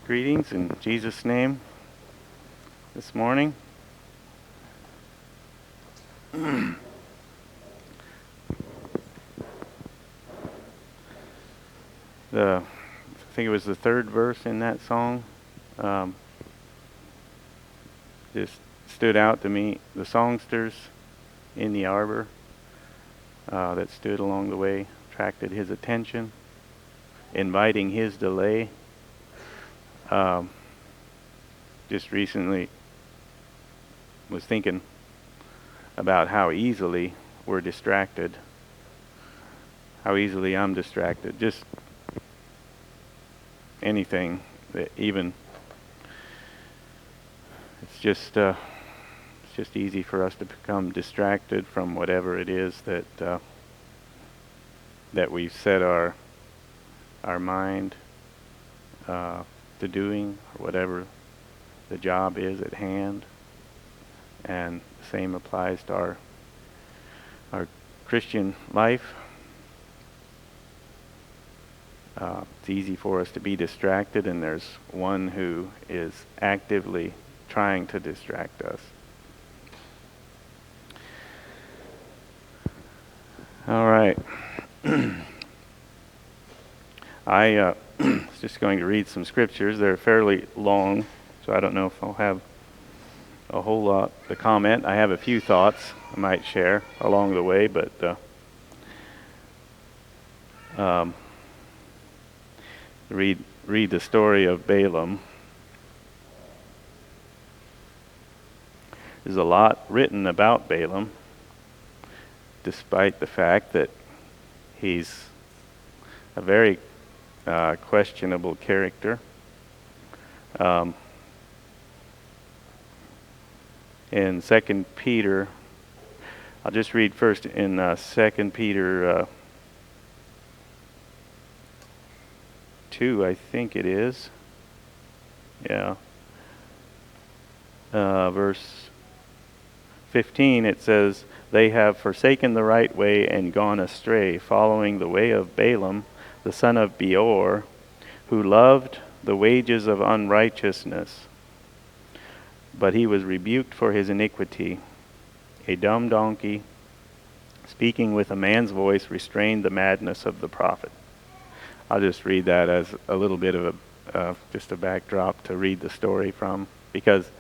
Greetings in Jesus' name this morning. I think it was the third verse in that song. Just stood out to me. The songsters in the arbor that stood along the way attracted his attention, inviting his delay. Just recently was thinking about how easily we're distracted, how easily I'm distracted. Just anything that even it's just easy for us to become distracted from whatever it is that we've set our mind to doing, or whatever the job is at hand. And the same applies to our Christian life. It's easy for us to be distracted, and there's one who is actively trying to distract us. All right. I was just going to read some scriptures. They're fairly long, so I don't know if I'll have a whole lot to comment. I have a few thoughts I might share along the way, but read the story of Balaam. There's a lot written about Balaam, despite the fact that he's a very questionable character. In 2 Peter, I'll just read first in 2 Peter 2, I think it is. Yeah. Verse 15, it says, "They have forsaken the right way and gone astray, following the way of Balaam, the son of Beor, who loved the wages of unrighteousness. But he was rebuked for his iniquity. A dumb donkey, speaking with a man's voice, restrained the madness of the prophet." I'll just read that as a little bit of just a backdrop to read the story from, because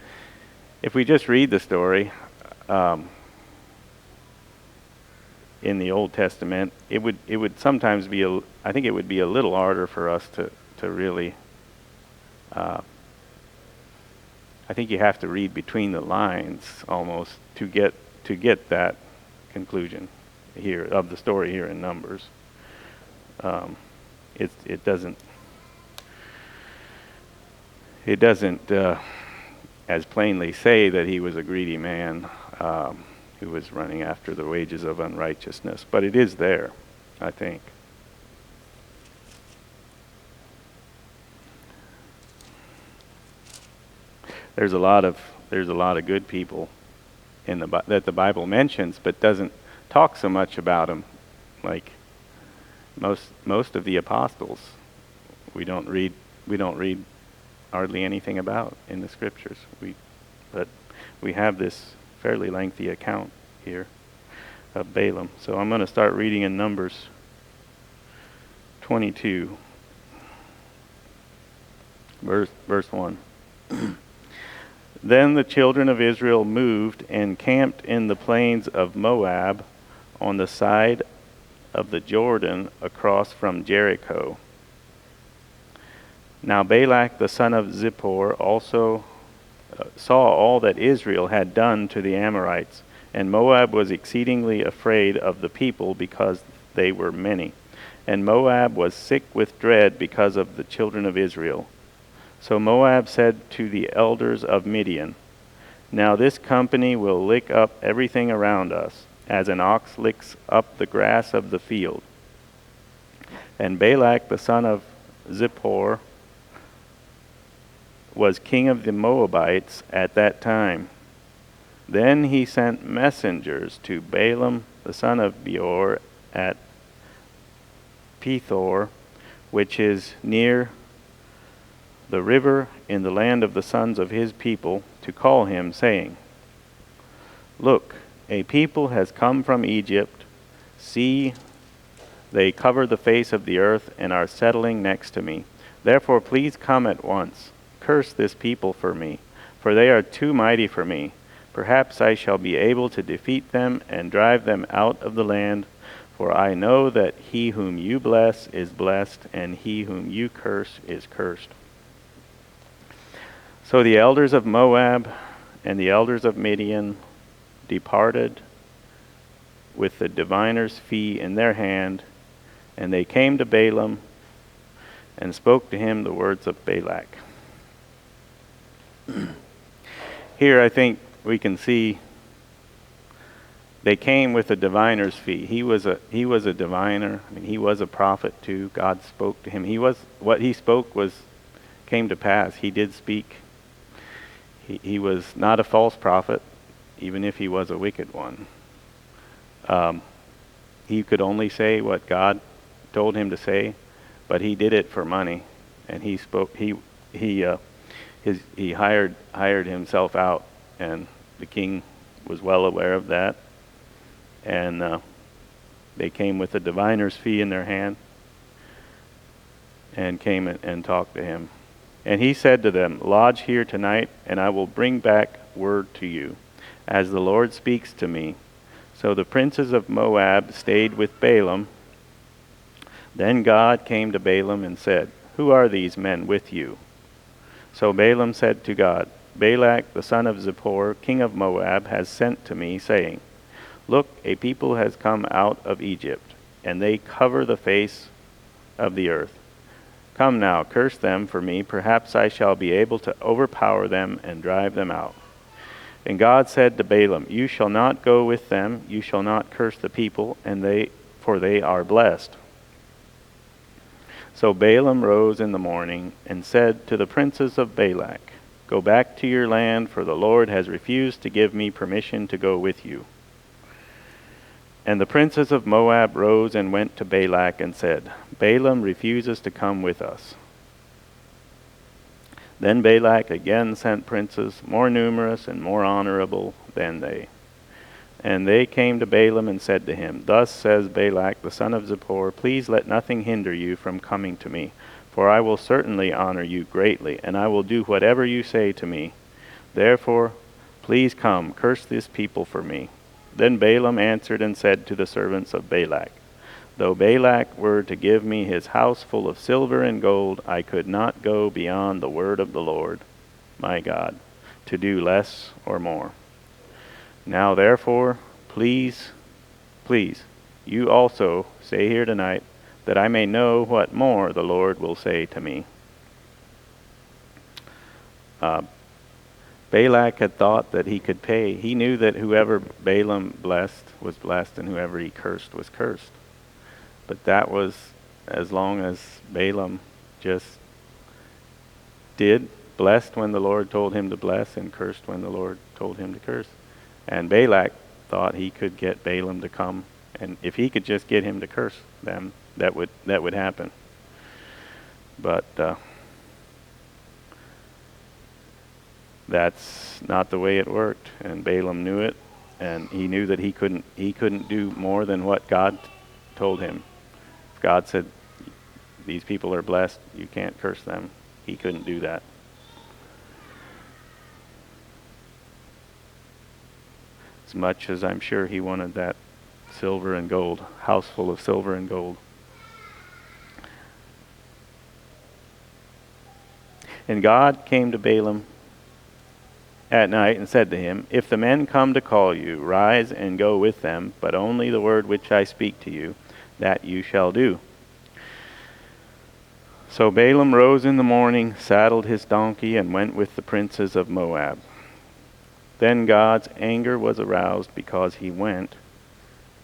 if we just read the story in the Old Testament, it would sometimes be I think it would be a little harder for us to really. I think you have to read between the lines almost to get that conclusion here of the story here in Numbers. It doesn't as plainly say that he was a greedy man who was running after the wages of unrighteousness, but it is there, I think. There's a lot of good people that the Bible mentions, but doesn't talk so much about them. Like most of the apostles, we don't read hardly anything about in the scriptures. But we have this fairly lengthy account here of Balaam. So I'm going to start reading in Numbers 22, verse 1. Then the children of Israel moved and camped in the plains of Moab on the side of the Jordan across from Jericho. Now Balak the son of Zippor also saw all that Israel had done to the Amorites, and Moab was exceedingly afraid of the people because they were many. And Moab was sick with dread because of the children of Israel. So Moab said to the elders of Midian, "Now this company will lick up everything around us, as an ox licks up the grass of the field." And Balak the son of Zippor was king of the Moabites at that time. Then he sent messengers to Balaam the son of Beor at Pethor, which is near the river in the land of the sons of his people, to call him, saying, Look, a people has come from Egypt. See, they cover the face of the earth and are settling next to me. Therefore please come at once. Curse this people for me, for they are too mighty for me. Perhaps I shall be able to defeat them and drive them out of the land. For I know that he whom you bless is blessed, and he whom you curse is cursed. So the elders of Moab and the elders of Midian departed with the diviner's fee in their hand, and they came to Balaam and spoke to him the words of Balak. Here I think we can see they came with a diviner's fee. He was a diviner. I mean, he was a prophet too. God spoke to him. What he spoke came to pass. He did speak. He was not a false prophet, even if he was a wicked one. He could only say what God told him to say, but he did it for money, and he spoke. He hired himself out, and the king was well aware of that. And they came with a diviner's fee in their hand, and came and talked to him. And he said to them, Lodge here tonight, and I will bring back word to you, as the Lord speaks to me. So the princes of Moab stayed with Balaam. Then God came to Balaam and said, Who are these men with you? So Balaam said to God, Balak, the son of Zippor, king of Moab, has sent to me, saying, Look, a people has come out of Egypt, and they cover the face of the earth. Come now, curse them for me. Perhaps I shall be able to overpower them and drive them out. And God said to Balaam, You shall not go with them. You shall not curse the people, for they are blessed. So Balaam rose in the morning and said to the princes of Balak, Go back to your land, for the Lord has refused to give me permission to go with you. And the princes of Moab rose and went to Balak and said, Balaam refuses to come with us. Then Balak again sent princes, more numerous and more honorable than they. And they came to Balaam and said to him, Thus says Balak the son of Zippor, Please let nothing hinder you from coming to me, for I will certainly honor you greatly, and I will do whatever you say to me. Therefore, please come, curse this people for me. Then Balaam answered and said to the servants of Balak, Though Balak were to give me his house full of silver and gold, I could not go beyond the word of the Lord, my God, to do less or more. Now therefore, please, you also stay here tonight, that I may know what more the Lord will say to me. Balak had thought that he could pay. He knew that whoever Balaam blessed was blessed, and whoever he cursed was cursed. But that was as long as Balaam just blessed when the Lord told him to bless, and cursed when the Lord told him to curse. And Balak thought he could get Balaam to come, and if he could just get him to curse them, that would happen. But that's not the way it worked, and Balaam knew it, and he knew that he couldn't do more than what God told him. If God said, these people are blessed, you can't curse them, he couldn't do that. As much as I'm sure he wanted that silver and gold, house full of silver and gold. And God came to Balaam at night and said to him, If the men come to call you, rise and go with them, but only the word which I speak to you, that you shall do. So Balaam rose in the morning, saddled his donkey, and went with the princes of Moab. Then God's anger was aroused because he went,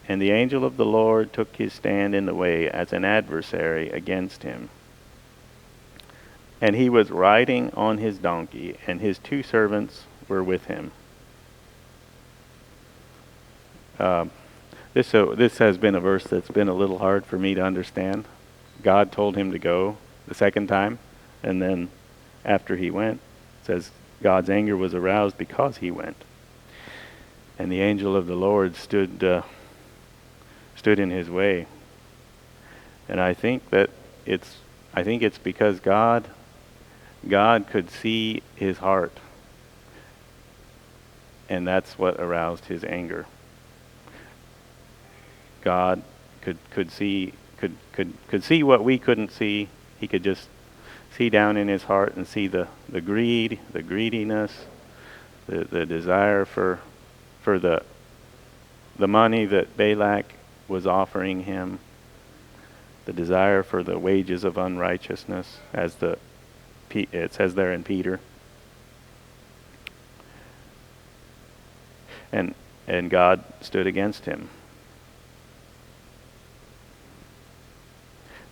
and the angel of the Lord took his stand in the way as an adversary against him. And he was riding on his donkey, and his 2 servants were with him. This has been a verse that's been a little hard for me to understand. God told him to go the second time, and then after he went. It says God's anger was aroused because he went. And the angel of the Lord stood in his way. And I think it's because God could see his heart. And that's what aroused his anger. God could see what we couldn't see. He could just see down in his heart and see the greed, the greediness, the desire for the money that Balak was offering him, the desire for the wages of unrighteousness, as it says there in Peter. And God stood against him.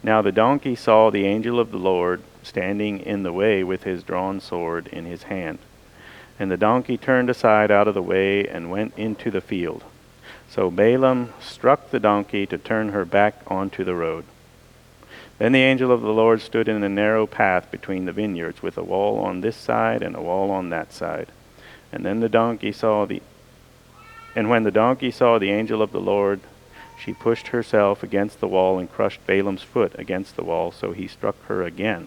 Now the donkey saw the angel of the Lord standing in the way with his drawn sword in his hand. And the donkey turned aside out of the way and went into the field. So Balaam struck the donkey to turn her back onto the road. Then the angel of the Lord stood in a narrow path between the vineyards, with a wall on this side and a wall on that side. And when the donkey saw the angel of the Lord, she pushed herself against the wall and crushed Balaam's foot against the wall, so he struck her again.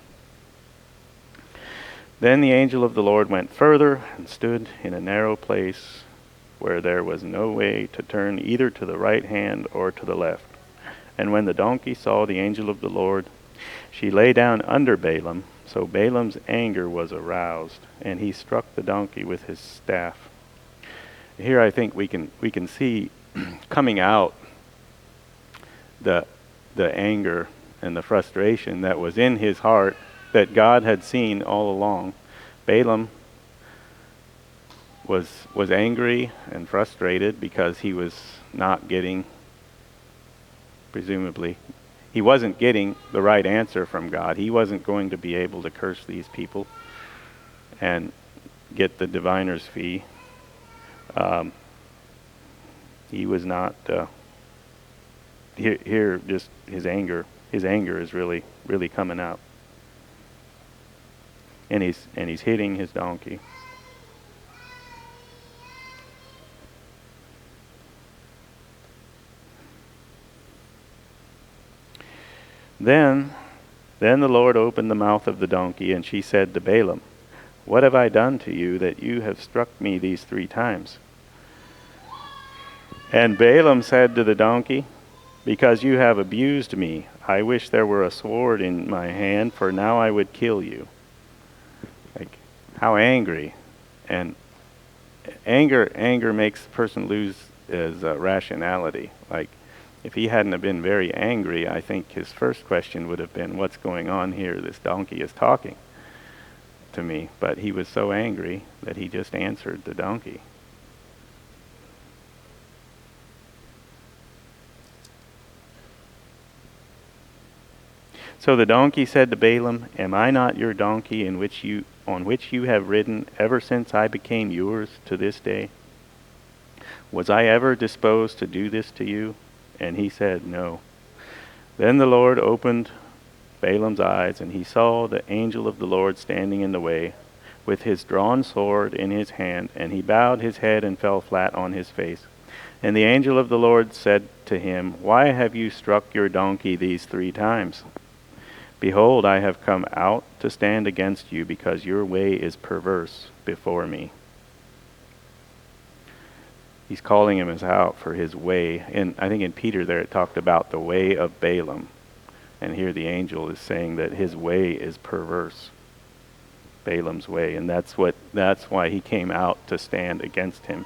Then the angel of the Lord went further and stood in a narrow place where there was no way to turn either to the right hand or to the left. And when the donkey saw the angel of the Lord, she lay down under Balaam, so Balaam's anger was aroused, and he struck the donkey with his staff. Here I think we can see coming out the anger and the frustration that was in his heart that God had seen all along. Balaam was angry and frustrated because he was not getting, presumably, he wasn't getting the right answer from God. He wasn't going to be able to curse these people and get the diviner's fee. He was not here. Just his anger is really coming out, and he's hitting his donkey. Then the Lord opened the mouth of the donkey, and she said to Balaam, "What have I done to you that you have struck me these 3 times?" And Balaam said to the donkey, "Because you have abused me, I wish there were a sword in my hand, for now I would kill you." Like, how angry. And anger makes the person lose his rationality. Like, if he hadn't have been very angry, I think his first question would have been, what's going on here? This donkey is talking to me. But he was so angry that he just answered the donkey. So the donkey said to Balaam, "Am I not your donkey on which you have ridden ever since I became yours to this day? Was I ever disposed to do this to you?" And he said, "No." Then the Lord opened Balaam's eyes, and he saw the angel of the Lord standing in the way, with his drawn sword in his hand, and he bowed his head and fell flat on his face. And the angel of the Lord said to him, "Why have you struck your donkey these 3 times? Behold, I have come out to stand against you, because your way is perverse before me." He's calling him out for his way. And I think in Peter there it talked about the way of Balaam. And here the angel is saying that his way is perverse. Balaam's way. And that's why he came out to stand against him.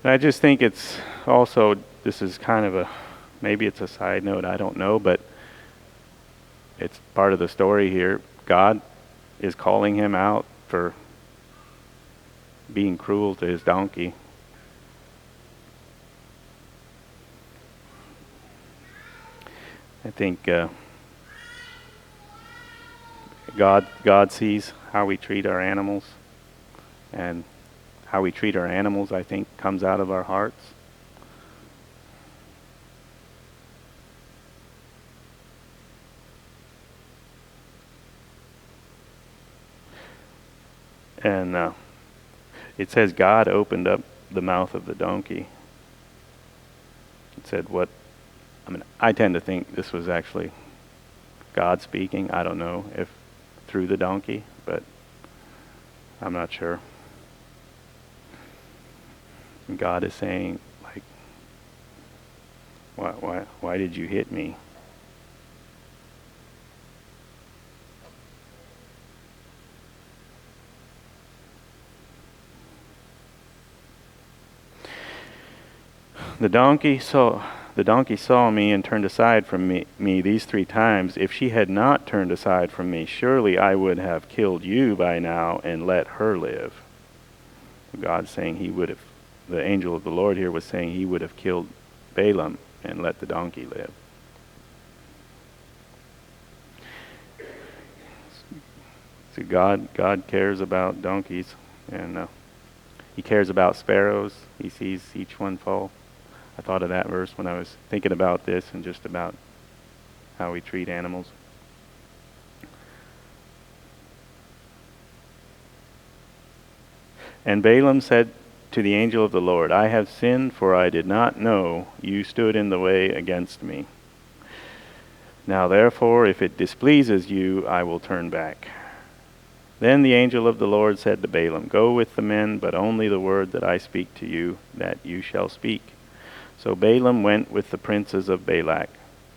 And I just think it's also, this is kind of maybe it's a side note, I don't know, but it's part of the story here. God is calling him out for being cruel to his donkey. I think God sees how we treat our animals, and how we treat our animals, I think, comes out of our hearts. And it says God opened up the mouth of the donkey. It said what? I mean, I tend to think this was actually God speaking. I don't know if through the donkey, but I'm not sure. And God is saying, like, why did you hit me? The donkey saw me and turned aside from me these 3 times. If she had not turned aside from me, surely I would have killed you by now and let her live. God's saying the angel of the Lord here was saying he would have killed Balaam and let the donkey live. So God cares about donkeys, and he cares about sparrows. He sees each one fall. I thought of that verse when I was thinking about this and just about how we treat animals. And Balaam said to the angel of the Lord, I have sinned, for I did not know you stood in the way against me. Now therefore, if it displeases you, I will turn back. Then the angel of the Lord said to Balaam, Go with the men, but only the word that I speak to you, that you shall speak. So Balaam went with the princes of Balak.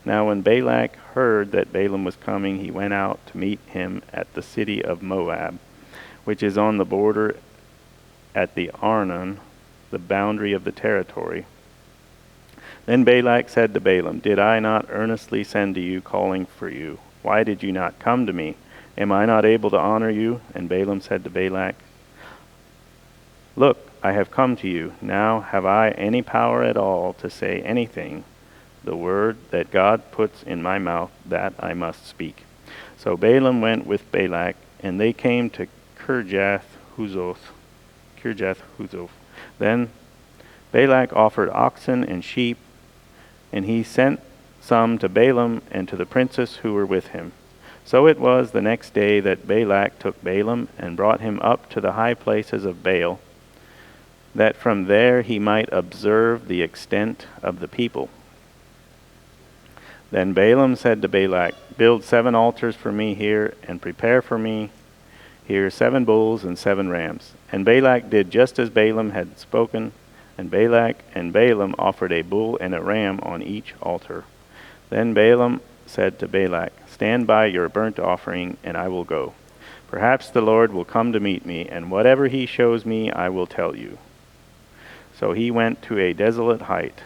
Now when Balak heard that Balaam was coming, he went out to meet him at the city of Moab, which is on the border at the Arnon, the boundary of the territory. Then Balak said to Balaam, Did I not earnestly send to you, calling for you? Why did you not come to me? Am I not able to honor you? And Balaam said to Balak, Look, I have come to you. Now have I any power at all to say anything? The word that God puts in my mouth, that I must speak. So Balaam went with Balak, and they came to Kirjath-Huzoth. Then Balak offered oxen and sheep, and he sent some to Balaam and to the princes who were with him. So it was the next day that Balak took Balaam and brought him up to the high places of Baal, that from there he might observe the extent of the people. Then Balaam said to Balak, Build 7 altars for me here, and prepare for me here 7 bulls and 7 rams. And Balak did just as Balaam had spoken, and Balak and Balaam offered a bull and a ram on each altar. Then Balaam said to Balak, Stand by your burnt offering, and I will go. Perhaps the Lord will come to meet me, and whatever he shows me I will tell you. So he went to a desolate height.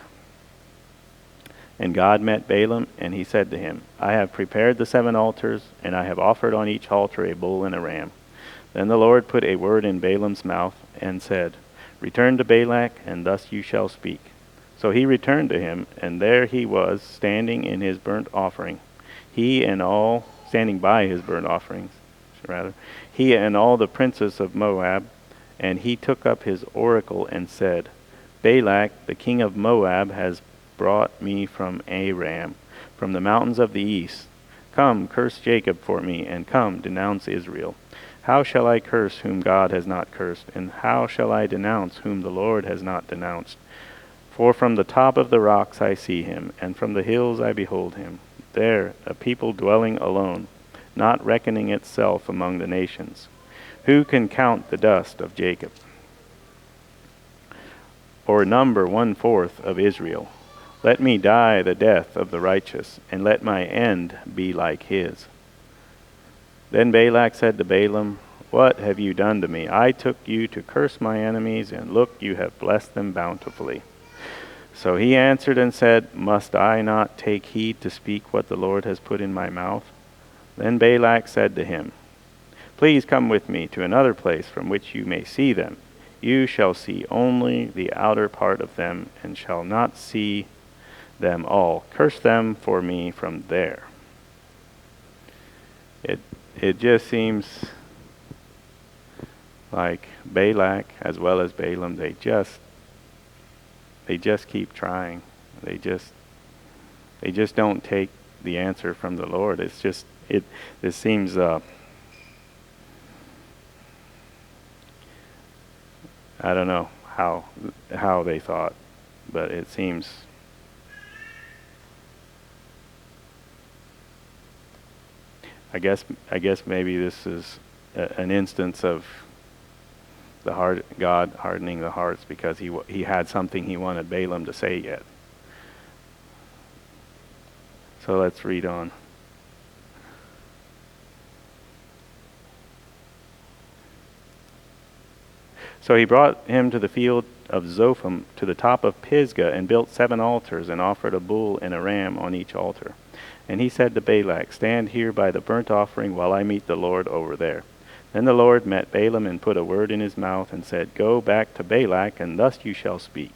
And God met Balaam, and he said to him, I have prepared the 7 altars, and I have offered on each altar a bull and a ram. Then the Lord put a word in Balaam's mouth, and said, Return to Balak, and thus you shall speak. So he returned to him, and there he was, standing by his burnt offerings, he and all the princes of Moab. And he took up his oracle and said, Balak, the king of Moab, has brought me from Aram, from the mountains of the east. Come, curse Jacob for me, and come, denounce Israel. How shall I curse whom God has not cursed, and how shall I denounce whom the Lord has not denounced? For from the top of the rocks I see him, and from the hills I behold him. There, a people dwelling alone, not reckoning itself among the nations. Who can count the dust of Jacob, or number 1/4 of Israel? Let me die the death of the righteous, and let my end be like his. Then Balak said to Balaam, What have you done to me? I took you to curse my enemies, and look, you have blessed them bountifully. So he answered and said, Must I not take heed to speak what the Lord has put in my mouth? Then Balak said to him, Please come with me to another place from which you may see them. You shall see only the outer part of them, and shall not see them all. Curse them for me from there. It just seems like Balak as well as Balaam, they just keep trying. They just don't take the answer from the Lord. It seems I don't know how they thought, but it seems. I guess maybe this is an instance of God hardening the hearts because he had something he wanted Balaam to say yet. So let's read on. So he brought him to the field of Zophim, to the top of Pisgah, and built 7 altars, and offered a bull and a ram on each altar. And he said to Balak, "Stand here by the burnt offering while I meet the Lord over there." Then the Lord met Balaam and put a word in his mouth and said, "Go back to Balak, and thus you shall speak."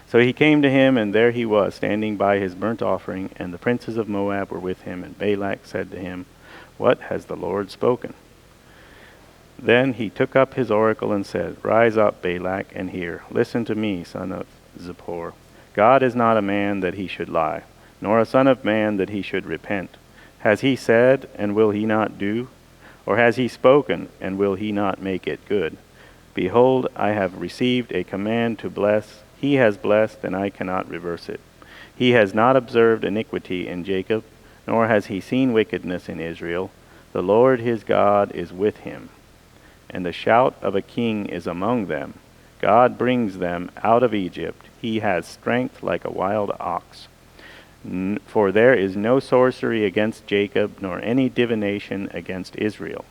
So he came to him, and there he was, standing by his burnt offering, and the princes of Moab were with him. And Balak said to him, "What has the Lord spoken?" Then he took up his oracle and said, "Rise up, Balak, and hear. Listen to me, son of Zippor. God is not a man that he should lie, nor a son of man that he should repent. Has he said, and will he not do? Or has he spoken, and will he not make it good? Behold, I have received a command to bless. He has blessed, and I cannot reverse it. He has not observed iniquity in Jacob, nor has he seen wickedness in Israel. The Lord his God is with him, and the shout of a king is among them. God brings them out of Egypt. He has strength like a wild ox. For there is no sorcery against Jacob, nor any divination against Israel.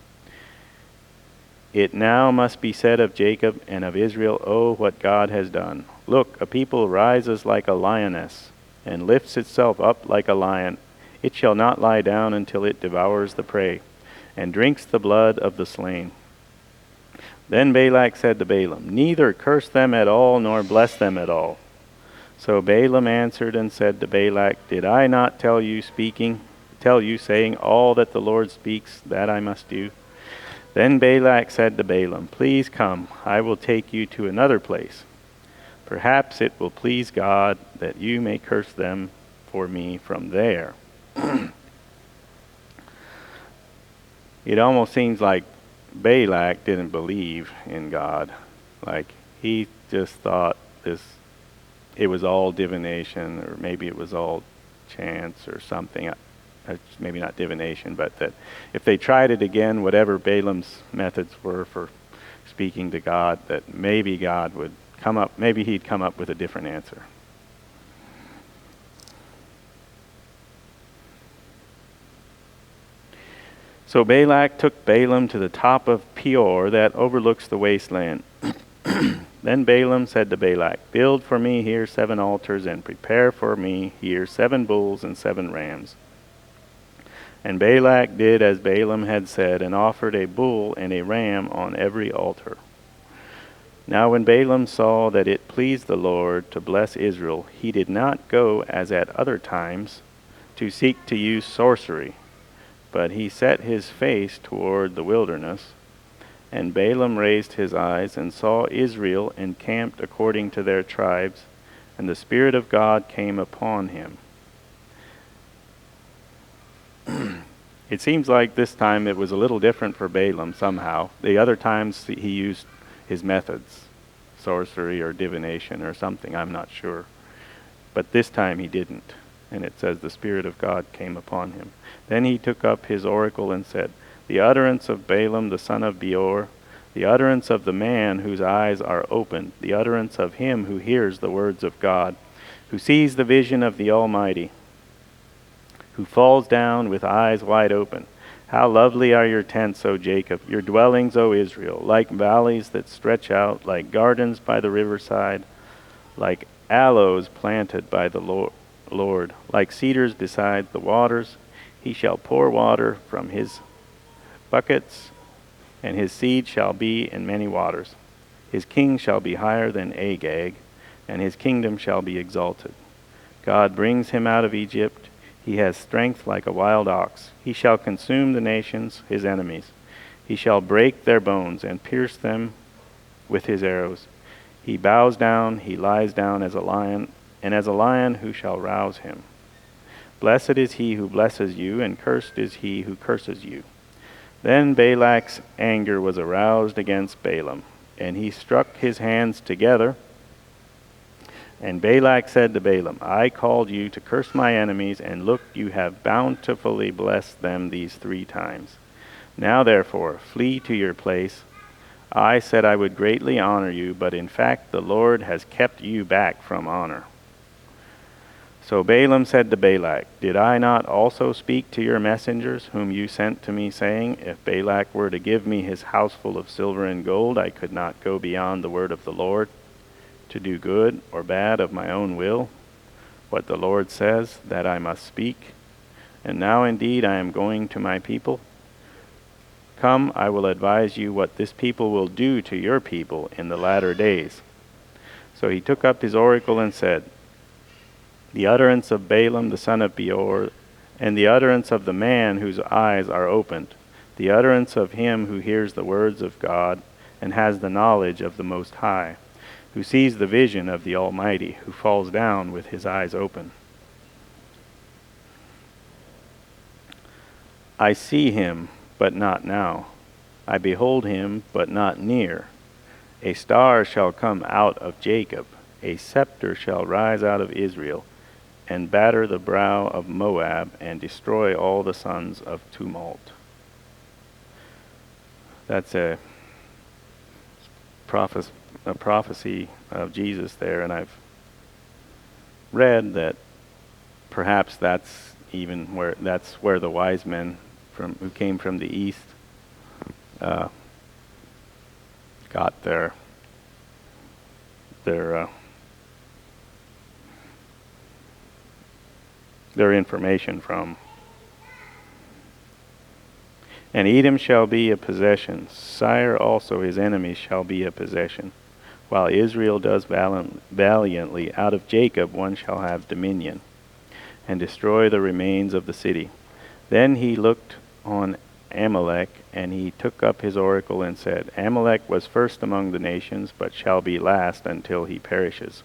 It now must be said of Jacob and of Israel, oh, what God has done. Look, a people rises like a lioness, and lifts itself up like a lion. It shall not lie down until it devours the prey, and drinks the blood of the slain. Then Balak said to Balaam, "Neither curse them at all, nor bless them at all." So Balaam answered and said to Balak, "Did I not tell you, saying, all that the Lord speaks, that I must do?" Then Balak said to Balaam, "Please come, I will take you to another place. Perhaps it will please God that you may curse them for me from there." It almost seems like Balak didn't believe in God. Like he just thought it was all divination, or maybe it was all chance or something. Maybe not divination, but that if they tried it again, whatever Balaam's methods were for speaking to God, that maybe God would maybe he'd come up with a different answer. So Balak took Balaam to the top of Peor that overlooks the wasteland. Then Balaam said to Balak, "Build for me here 7 altars, and prepare for me here 7 bulls and 7 rams." And Balak did as Balaam had said, and offered a bull and a ram on every altar. Now when Balaam saw that it pleased the Lord to bless Israel, he did not go as at other times to seek to use sorcery, but he set his face toward the wilderness. And Balaam raised his eyes and saw Israel encamped according to their tribes, and the Spirit of God came upon him. It seems like this time it was a little different for Balaam somehow. The other times he used his methods, sorcery or divination or something, I'm not sure. But this time he didn't. And it says the Spirit of God came upon him. Then he took up his oracle and said, "The utterance of Balaam the son of Beor, the utterance of the man whose eyes are opened, the utterance of him who hears the words of God, who sees the vision of the Almighty, who falls down with eyes wide open. How lovely are your tents, O Jacob, your dwellings, O Israel, like valleys that stretch out, like gardens by the riverside, like aloes planted by the Lord, like cedars beside the waters. He shall pour water from his buckets, and his seed shall be in many waters. His king shall be higher than Agag, and his kingdom shall be exalted. God brings him out of Egypt. He has strength like a wild ox. He shall consume the nations, his enemies. He shall break their bones and pierce them with his arrows. He bows down, he lies down as a lion, and as a lion who shall rouse him? Blessed is he who blesses you, and cursed is he who curses you." Then Balak's anger was aroused against Balaam, and he struck his hands together. And Balak said to Balaam, I called you to curse my enemies, and look, you have bountifully blessed them these 3 times. Now therefore, flee to your place. I said I would greatly honor you, but in fact the Lord has kept you back from honor. So Balaam said to Balak, Did I not also speak to your messengers, whom you sent to me, saying, If Balak were to give me his house full of silver and gold, I could not go beyond the word of the Lord, to do good or bad of my own will? What the Lord says, that I must speak. And now indeed I am going to my people. Come, I will advise you what this people will do to your people in the latter days. So he took up his oracle and said, The utterance of Balaam the son of Beor, and the utterance of the man whose eyes are opened, the utterance of him who hears the words of God, and has the knowledge of the Most High, who sees the vision of the Almighty, who falls down with his eyes open. I see him, but not now. I behold him, but not near. A star shall come out of Jacob, a scepter shall rise out of Israel, and batter the brow of Moab, and destroy all the sons of tumult. That's a prophecy of Jesus there, and I've read that perhaps that's where the wise men who came from the east got their information from. And Edom shall be a possession, Sire also his enemies shall be a possession. While Israel does valiantly, out of Jacob one shall have dominion, and destroy the remains of the city. Then he looked on Amalek, and he took up his oracle and said, Amalek was first among the nations, but shall be last until he perishes.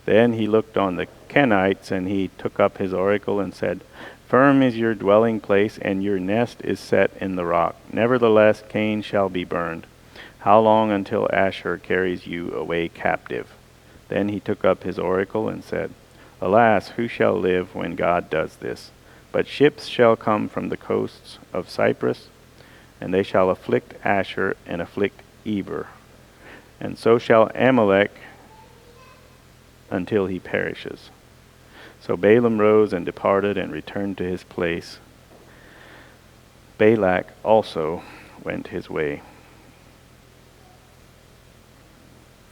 Then he looked on the Kenites, and he took up his oracle and said, Firm is your dwelling place, and your nest is set in the rock. Nevertheless, Cain shall be burned. How long until Asher carries you away captive? Then he took up his oracle and said, Alas, who shall live when God does this? But ships shall come from the coasts of Cyprus, and they shall afflict Asher and afflict Eber. And so shall Amalek until he perishes. So Balaam rose and departed and returned to his place. Balak also went his way.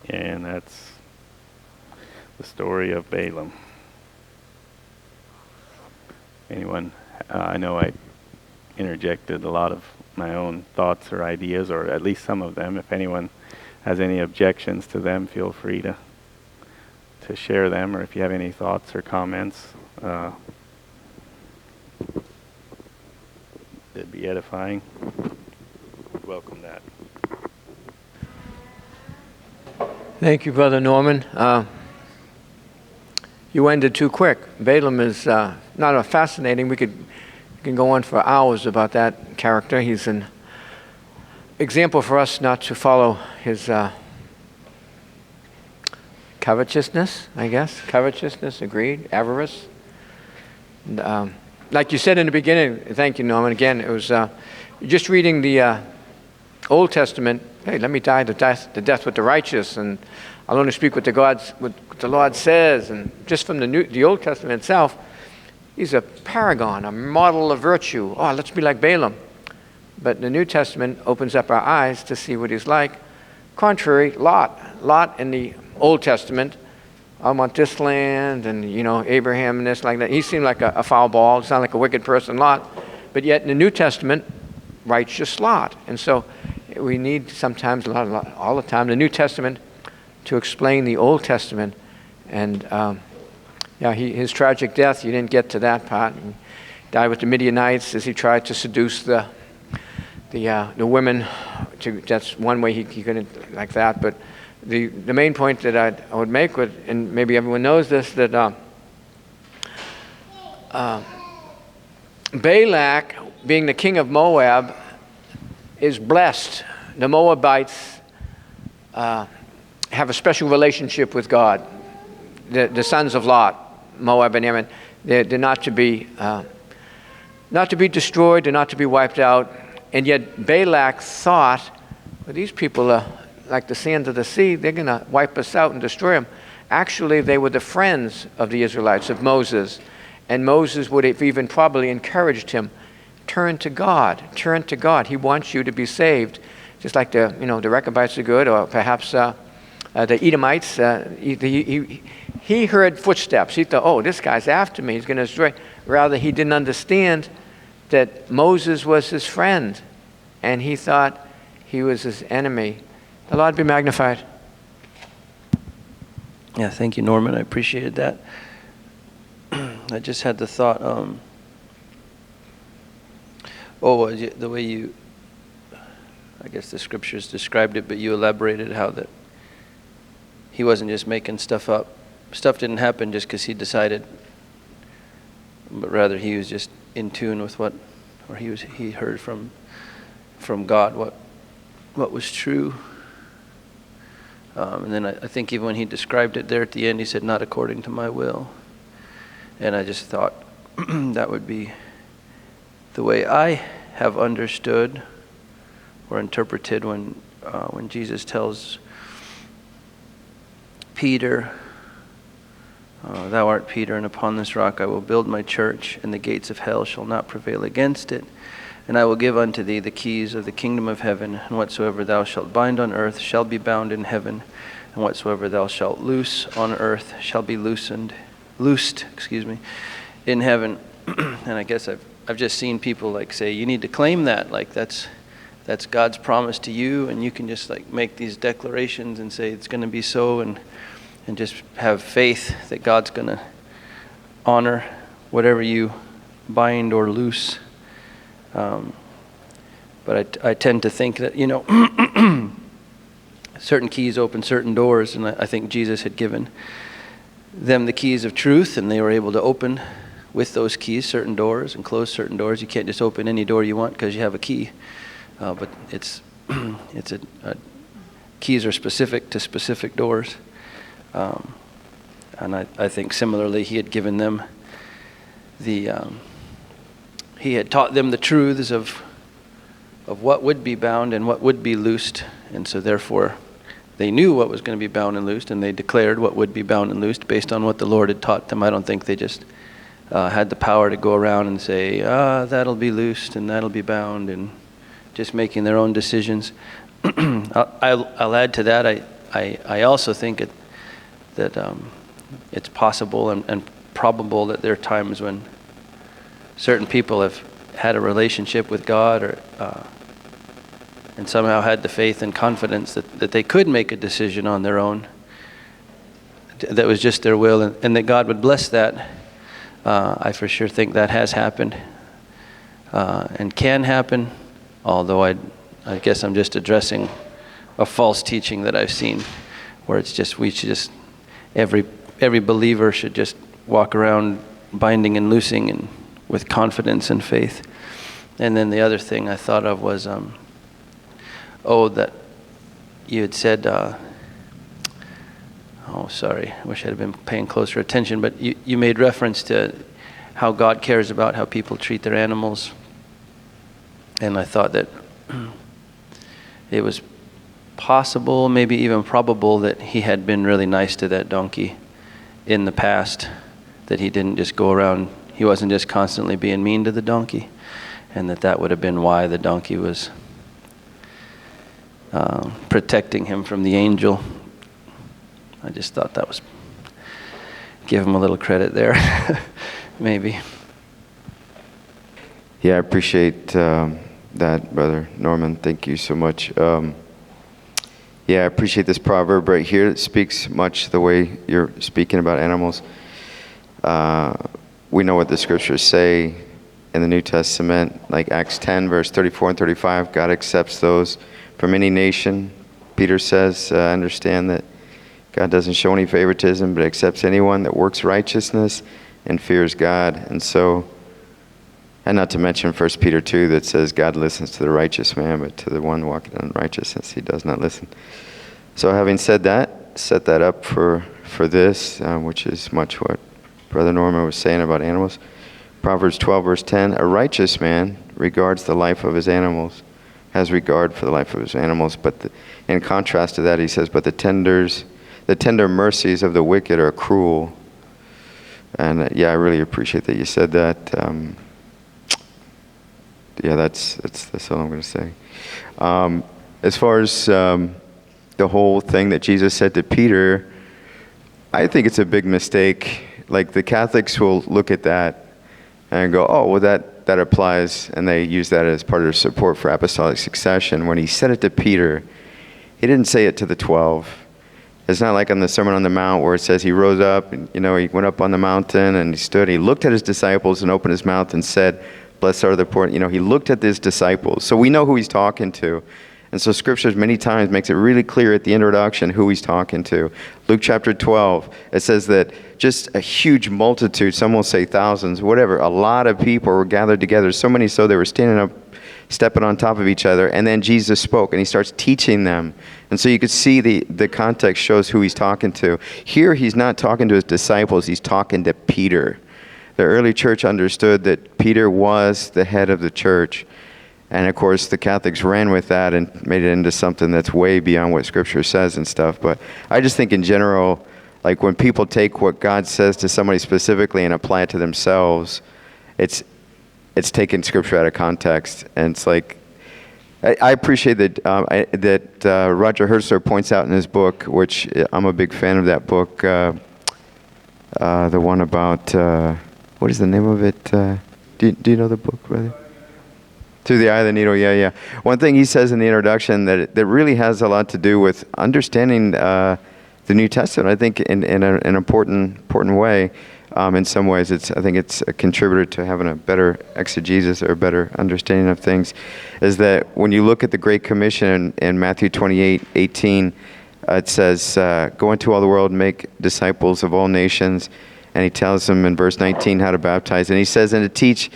And that's the story of Balaam. Anyone? I know I interjected a lot of my own thoughts or ideas, or at least some of them. If anyone has any objections to them, feel free to share them, or if you have any thoughts or comments, it'd be edifying. Welcome that. Thank you, Brother Norman. You ended too quick. Balaam is not fascinating. We can go on for hours about that character. He's an example for us not to follow his covetousness, I guess. Covetousness, agreed. Avarice. And, like you said in the beginning, thank you, Norman. Again, it was just reading the Old Testament. Hey, let me die the death with the righteous, and I'll only speak what the Lord says. And just from the Old Testament itself, he's a paragon, a model of virtue. Oh, let's be like Balaam. But the New Testament opens up our eyes to see what he's like. Contrary, Lot in the Old Testament, I want this land, and Abraham and this, like that. He seemed like a foul ball. He sounded like a wicked person, Lot. But yet in the New Testament, righteous Lot. And so we need sometimes, all the time, the New Testament to explain the Old Testament. And his tragic death, you didn't get to that part. He died with the Midianites as he tried to seduce the women. That's one way he couldn't like that. But the main point that I would make, and maybe everyone knows this, that Balak, being the king of Moab, is blessed. The Moabites have a special relationship with God. The sons of Lot, Moab and Ammon, they're not to be destroyed, they're not to be wiped out. And yet Balak thought, well, these people are like the sands of the sea, they're going to wipe us out and destroy them. Actually, they were the friends of the Israelites, of Moses. And Moses would have even probably encouraged him, turn to God, turn to God. He wants you to be saved. Just like the Rechabites are good, or perhaps the Edomites. He heard footsteps. He thought, oh, this guy's after me. He's going to destroy. Rather, he didn't understand that Moses was his friend, and he thought he was his enemy. The Lord be magnified. Yeah, thank you, Norman. I appreciated that. I just had the thought, the way you, I guess the scriptures described it, but you elaborated how that he wasn't just making stuff up. Stuff didn't happen just because he decided, but rather he was just in tune with he heard from God what was true. And then I think even when he described it there at the end, he said, "Not according to my will." And I just thought that would be the way I have understood or interpreted when Jesus tells Peter, "Thou art Peter, and upon this rock I will build my church, and the gates of hell shall not prevail against it. And I will give unto thee the keys of the kingdom of heaven, and whatsoever thou shalt bind on earth shall be bound in heaven, and whatsoever thou shalt loose on earth shall be loosed in heaven." And I guess I've just seen people like say, you need to claim that, like that's God's promise to you, and you can just like make these declarations and say it's going to be so, and just have faith that God's going to honor whatever you bind or loose. But I tend to think that, certain keys open certain doors, and I think Jesus had given them the keys of truth, and they were able to open with those keys certain doors and close certain doors. You can't just open any door you want because you have a key, but keys are specific to specific doors, and I think similarly he had given them he had taught them the truths of what would be bound and what would be loosed, and so therefore they knew what was going to be bound and loosed, and they declared what would be bound and loosed based on what the Lord had taught them. I don't think they just had the power to go around and say, that'll be loosed and that'll be bound, and just making their own decisions. I'll add to that, I also think that it's possible and probable that there are times when certain people have had a relationship with God and somehow had the faith and confidence that they could make a decision on their own, that was just their will, and that God would bless that. I for sure think that has happened and can happen, although I guess I'm just addressing a false teaching that I've seen, where it's just every believer should just walk around binding and loosing and with confidence and faith. And then the other thing I thought of was, that you had said, sorry, I wish I had been paying closer attention, but you made reference to how God cares about how people treat their animals. And I thought that it was possible, maybe even probable, that he had been really nice to that donkey in the past, that he didn't just go around, he wasn't just constantly being mean to the donkey, and that would have been why the donkey was protecting him from the angel. I just thought that was, give him a little credit there, maybe. Yeah, I appreciate that, Brother Norman. Thank you so much. I appreciate this proverb right here. It speaks much the way you're speaking about animals. We know what the scriptures say in the New Testament, like Acts 10, verse 34 and 35. God accepts those from any nation. Peter says, understand that God doesn't show any favoritism, but accepts anyone that works righteousness and fears God. And so, and not to mention 1 Peter 2 that says God listens to the righteous man, but to the one walking in righteousness, he does not listen. So having said that, set that up for this, which is much what Brother Norman was saying about animals. Proverbs 12, verse 10, a righteous man regards the life of his animals, has regard for the life of his animals. But in contrast to that, he says, but the tender mercies of the wicked are cruel. And I really appreciate that you said that. That's all I'm going to say. As far as the whole thing that Jesus said to Peter, I think it's a big mistake. Like the Catholics will look at that and go, oh, well, that applies, and they use that as part of their support for apostolic succession. When he said it to Peter, he didn't say it to the 12. It's not like on the Sermon on the Mount where it says he rose up, and, he went up on the mountain, and he stood, he looked at his disciples and opened his mouth and said, blessed are the poor. He looked at his disciples. So we know who he's talking to. And so Scripture many times makes it really clear at the introduction who he's talking to. Luke chapter 12, it says that just a huge multitude, some will say thousands, whatever, a lot of people were gathered together, so many so they were standing up, stepping on top of each other, and then Jesus spoke, and he starts teaching them. And so you could see the context shows who he's talking to. Here he's not talking to his disciples, he's talking to Peter. The early church understood that Peter was the head of the church. And of course, the Catholics ran with that and made it into something that's way beyond what Scripture says and stuff. But I just think in general, like when people take what God says to somebody specifically and apply it to themselves, it's taking Scripture out of context. And it's like, I appreciate that Roger Hertzler points out in his book, which I'm a big fan of that book, the one about, what is the name of it? Do you know the book, brother? Through the Eye of the Needle, yeah. One thing he says in the introduction that really has a lot to do with understanding the New Testament, I think in an important way. In some ways, I think it's a contributor to having a better exegesis or a better understanding of things, is that when you look at the Great Commission in Matthew 28:18, it says, go into all the world and make disciples of all nations. And he tells them in verse 19 how to baptize. And he says, and it teach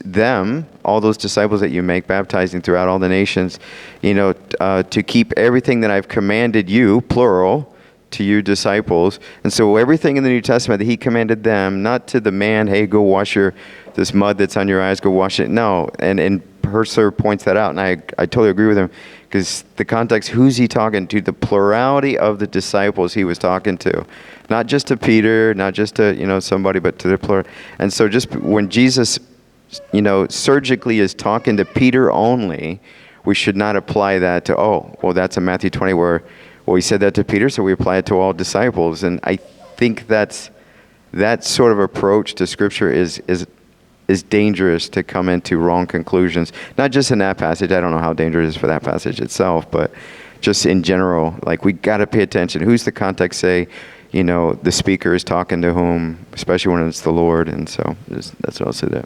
them, all those disciples that you make, baptizing throughout all the nations, to keep everything that I've commanded you, plural, to you disciples. And so everything in the New Testament that he commanded them, not to the man, hey, go wash this mud that's on your eyes, go wash it. No, and Hertzler points that out, and I totally agree with him, because the context, who's he talking to? The plurality of the disciples he was talking to. Not just to Peter, not just to, somebody, but to the plural. And so just when Jesus, surgically is talking to Peter only, we should not apply that to, that's a Matthew 20 where, he said that to Peter, so we apply it to all disciples. And I think that sort of approach to Scripture is dangerous to come into wrong conclusions. Not just in that passage. I don't know how dangerous it is for that passage itself, but just in general, like we got to pay attention. Who's the context say? The speaker is talking to whom, especially when it's the Lord. And so that's what I'll say there.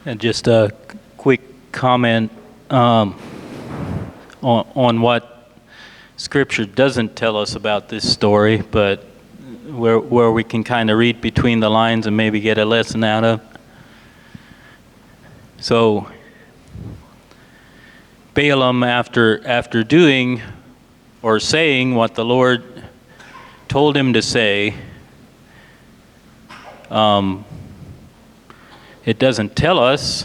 And just a quick comment on what Scripture doesn't tell us about this story, but where we can kind of read between the lines and maybe get a lesson out of. So Balaam, after doing or saying what the Lord told him to say, it doesn't tell us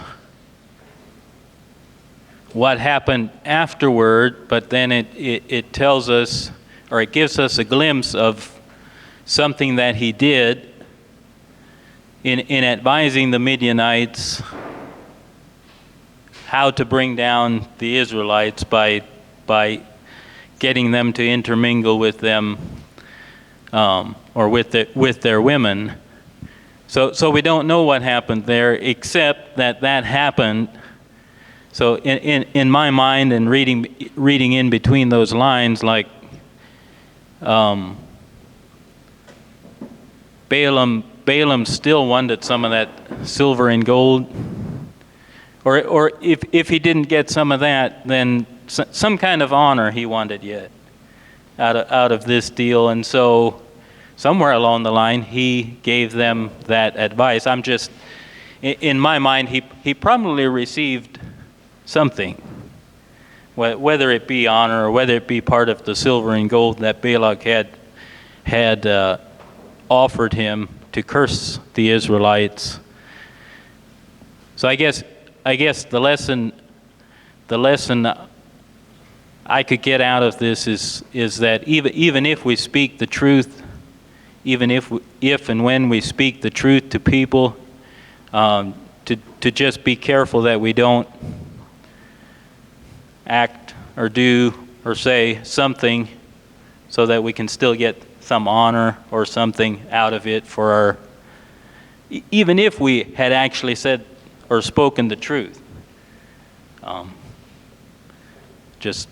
what happened afterward, but then it tells us, or it gives us a glimpse of something that he did in advising the Midianites how to bring down the Israelites by getting them to intermingle with them, or with their women. So we don't know what happened there, except that happened. So in my mind, and reading in between those lines, like Balaam still wanted some of that silver and gold, or if he didn't get some of that, then some kind of honor he wanted yet out of this deal. And so somewhere along the line he gave them that advice. I'm just, in my mind, he probably received something whether it be honor or whether it be part of the silver and gold that Balak had offered him to curse the Israelites. So I guess the lesson I could get out of this is that even if we speak the truth, even if and when we speak the truth to people, to just be careful that we don't act or do or say something so that we can still get some honor or something out of it for our, even if we had actually said or spoken the truth. Just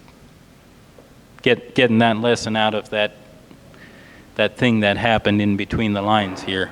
getting that lesson out of that thing that happened in between the lines here.